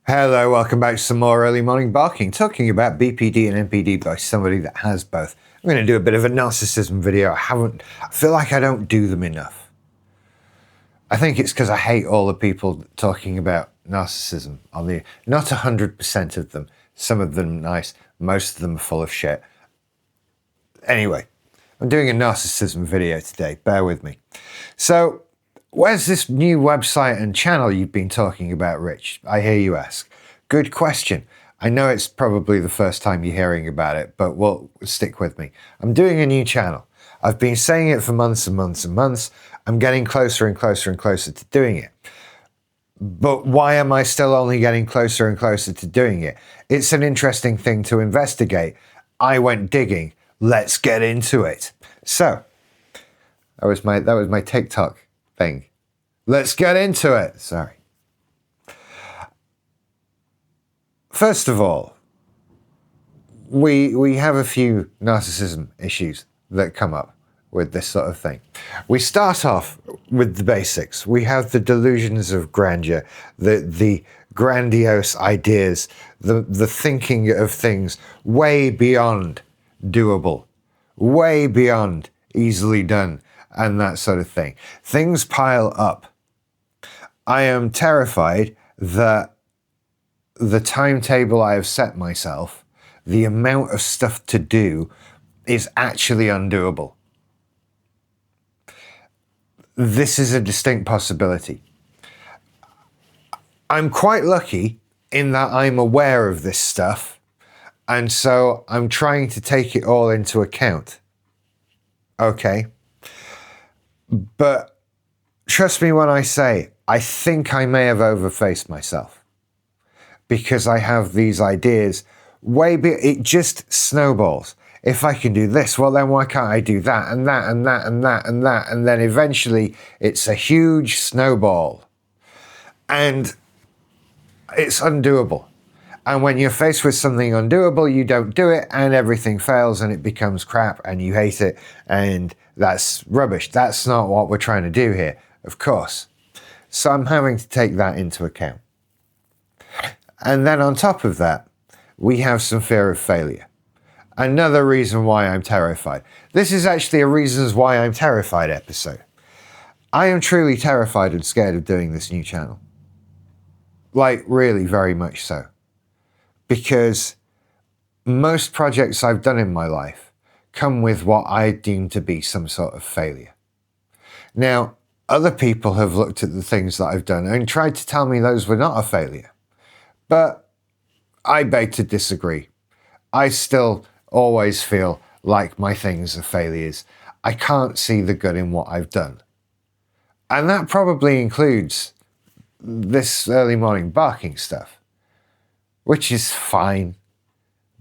Hello, welcome back to some more early morning barking, talking about BPD and NPD by somebody that has both. I'm going to do a bit of a narcissism video. I feel like I don't do them enough. I think it's because I hate all the people talking about narcissism. Not 100% of them. Some of them nice, most of them are full of shit. Anyway, I'm doing a narcissism video today, bear with me. So, where's this new website and channel you've been talking about, Rich? I hear you ask. Good question. I know it's probably the first time you're hearing about it, but well, stick with me. I'm doing a new channel. I've been saying it for months and months and months. I'm getting closer and closer and closer to doing it. But why am I still only getting closer and closer to doing it? It's an interesting thing to investigate. I went digging. Let's get into it. So, that was my TikTok thing. Let's get into it. Sorry. First of all, we have a few narcissism issues that come up with this sort of thing. We start off with the basics. We have the delusions of grandeur, the grandiose ideas, the thinking of things way beyond doable, way beyond easily done, and that sort of thing. Things pile up. I am terrified that the timetable I have set myself, the amount of stuff to do, is actually undoable. This is a distinct possibility. I'm quite lucky in that I'm aware of this stuff, and so I'm trying to take it all into account. Okay? But trust me when I say, I think I may have overfaced myself. Because I have these ideas it just snowballs. If I can do this, well then why can't I do that and that and that and that and that? And then eventually it's a huge snowball. And it's undoable. And when you're faced with something undoable, you don't do it and everything fails and it becomes crap and you hate it and that's rubbish. That's not what we're trying to do here, of course. So I'm having to take that into account. And then on top of that, we have some fear of failure. Another reason why I'm terrified. This is actually a reasons why I'm terrified episode. I am truly terrified and scared of doing this new channel. Like really very much so. Because most projects I've done in my life come with what I deem to be some sort of failure. Now, other people have looked at the things that I've done and tried to tell me those were not a failure. But I beg to disagree. I still always feel like my things are failures. I can't see the good in what I've done. And that probably includes this early morning barking stuff, which is fine.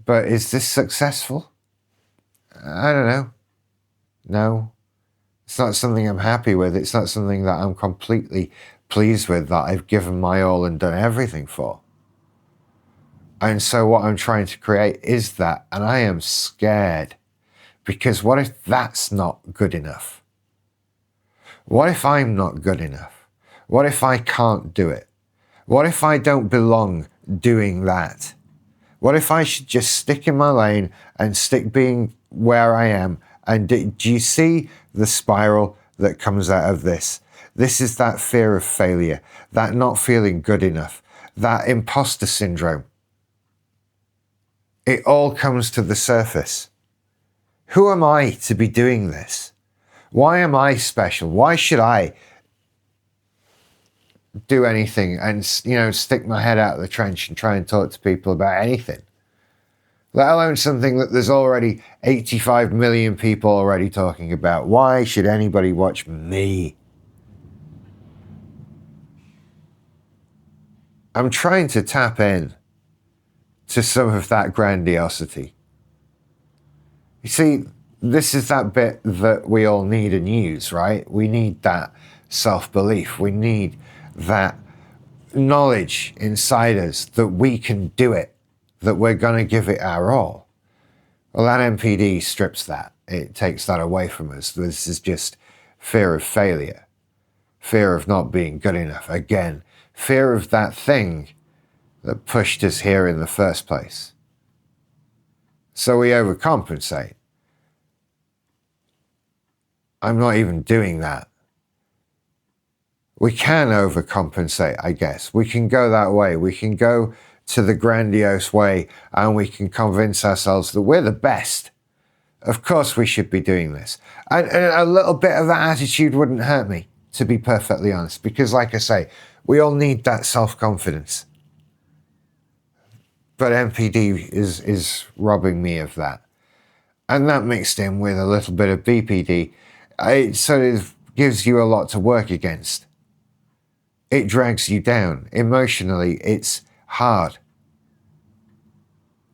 But is this successful? I don't know. No. It's not something I'm happy with. It's not something that I'm completely pleased with, that I've given my all and done everything for. And so what I'm trying to create is that, and I am scared, because what if that's not good enough? What if I'm not good enough? What if I can't do it? What if I don't belong doing that? What if I should just stick in my lane and stick being where I am? And do you see the spiral that comes out of this? This is that fear of failure, that not feeling good enough, that imposter syndrome. It all comes to the surface. Who am I to be doing this? Why am I special? Why should I do anything and, stick my head out of the trench and try and talk to people about anything? Let alone something that there's already 85 million people already talking about. Why should anybody watch me? I'm trying to tap in to some of that grandiosity. You see, this is that bit that we all need and use, right? We need that self-belief. We need that knowledge inside us that we can do it, that we're going to give it our all. Well, that NPD strips that. It takes that away from us. This is just fear of failure. Fear of not being good enough. Again, fear of that thing that pushed us here in the first place. So we overcompensate. I'm not even doing that. We can overcompensate, I guess. We can go that way. We can go to the grandiose way and we can convince ourselves that we're the best. Of course we should be doing this. And a little bit of that attitude wouldn't hurt me, to be perfectly honest, because like I say, we all need that self-confidence. But NPD is robbing me of that. And that mixed in with a little bit of BPD, it sort of gives you a lot to work against. It drags you down. Emotionally, it's hard.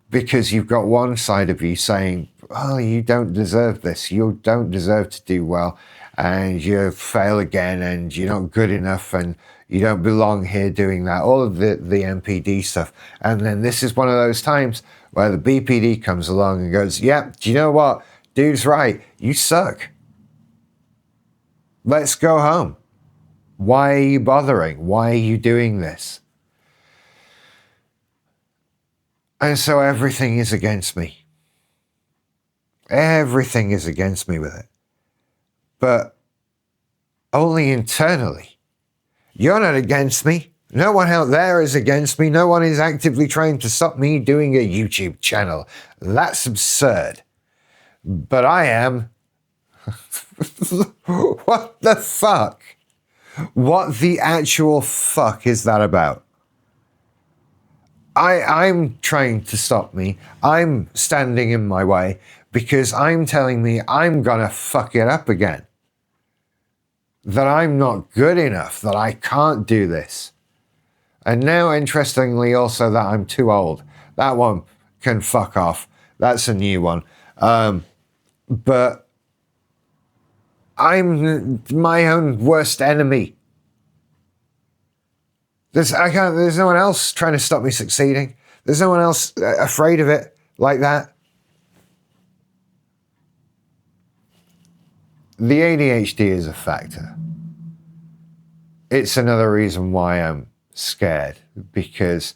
Because you've got one side of you saying, oh, you don't deserve this. You don't deserve to do well. And you fail again and you're not good enough and you don't belong here doing that. All of the NPD stuff. And then this is one of those times where the BPD comes along and goes, yeah, do you know what? Dude's right. You suck. Let's go home. Why are you bothering? Why are you doing this? And so everything is against me. Everything is against me with it. But only internally. You're not against me. No one out there is against me. No one is actively trying to stop me doing a YouTube channel. That's absurd. But I am. What the fuck? What the actual fuck is that about? I'm trying to stop me. I'm standing in my way because I'm telling me I'm gonna fuck it up again. That I'm not good enough, that I can't do this. And now, interestingly, also that I'm too old. That one can fuck off. That's a new one. But I'm my own worst enemy. There's no one else trying to stop me succeeding. There's no one else afraid of it like that. The ADHD is a factor. It's another reason why I'm scared, because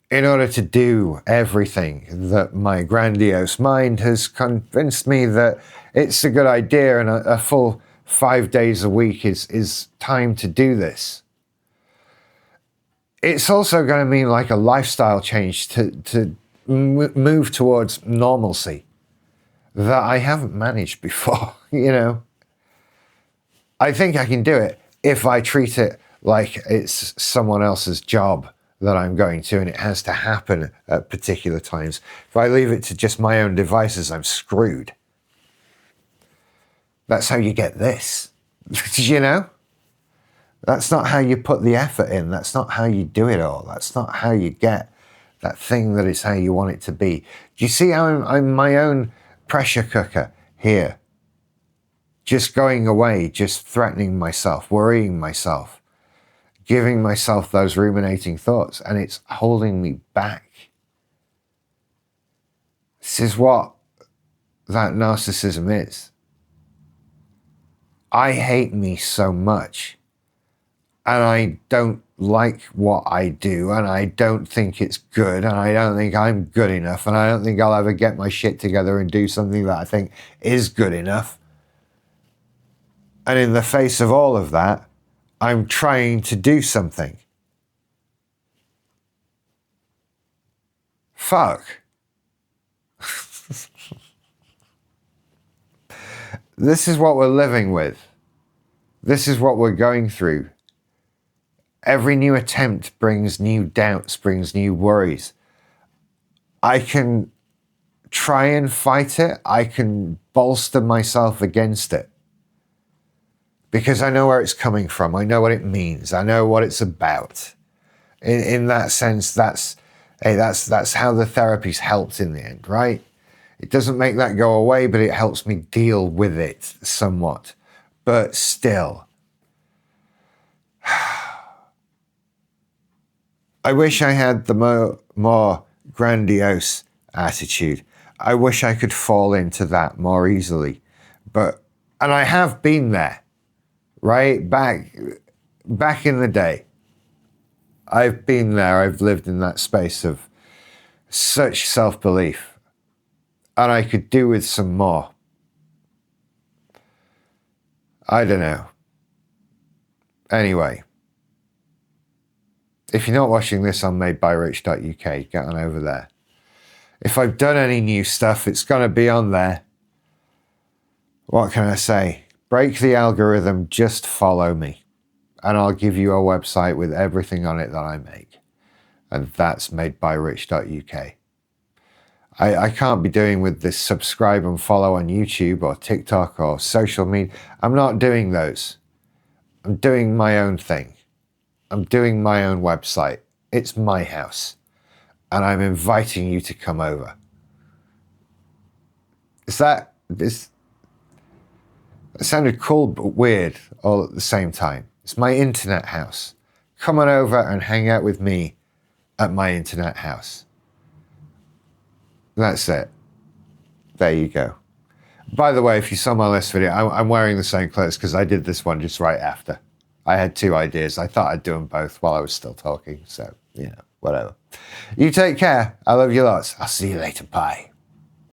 in order to do everything that my grandiose mind has convinced me that it's a good idea and a full 5 days a week is time to do this. It's also going to mean like a lifestyle change to move towards normalcy that I haven't managed before, you know. I think I can do it if I treat it like it's someone else's job that I'm going to and it has to happen at particular times. If I leave it to just my own devices, I'm screwed. That's how you get this, you know? That's not how you put the effort in. That's not how you do it all. That's not how you get that thing that is how you want it to be. Do you see how I'm my own pressure cooker here? Just going away, just threatening myself, worrying myself, giving myself those ruminating thoughts, and it's holding me back. This is what that narcissism is. I hate me so much, and I don't like what I do, and I don't think it's good, and I don't think I'm good enough, and I don't think I'll ever get my shit together and do something that I think is good enough. And in the face of all of that, I'm trying to do something. Fuck. This is what we're living with. This is what we're going through. Every new attempt brings new doubts, brings new worries. I can try and fight it. I can bolster myself against it. Because I know where it's coming from. I know what it means. I know what it's about. In that sense, that's how the therapy's helped in the end, right? It doesn't make that go away, but it helps me deal with it somewhat. But still, I wish I had the more grandiose attitude. I wish I could fall into that more easily. And I have been there. right? Back in the day, I've been there, I've lived in that space of such self-belief, and I could do with some more. I don't know. Anyway, if you're not watching this on madebyrich.uk, get on over there. If I've done any new stuff, it's going to be on there. What can I say? Break the algorithm, just follow me. And I'll give you a website with everything on it that I make. And that's madebyrich.uk. I can't be doing with this subscribe and follow on YouTube or TikTok or social media. I'm not doing those. I'm doing my own thing. I'm doing my own website. It's my house. And I'm inviting you to come over. It sounded cool but weird all at the same time. It's my internet house. Come on over and hang out with me at my internet house. That's it. There you go. By the way, if you saw my last video, I'm wearing the same clothes because I did this one just right after. I had two ideas. I thought I'd do them both while I was still talking. So, whatever. You take care. I love you lots. I'll see you later. Bye.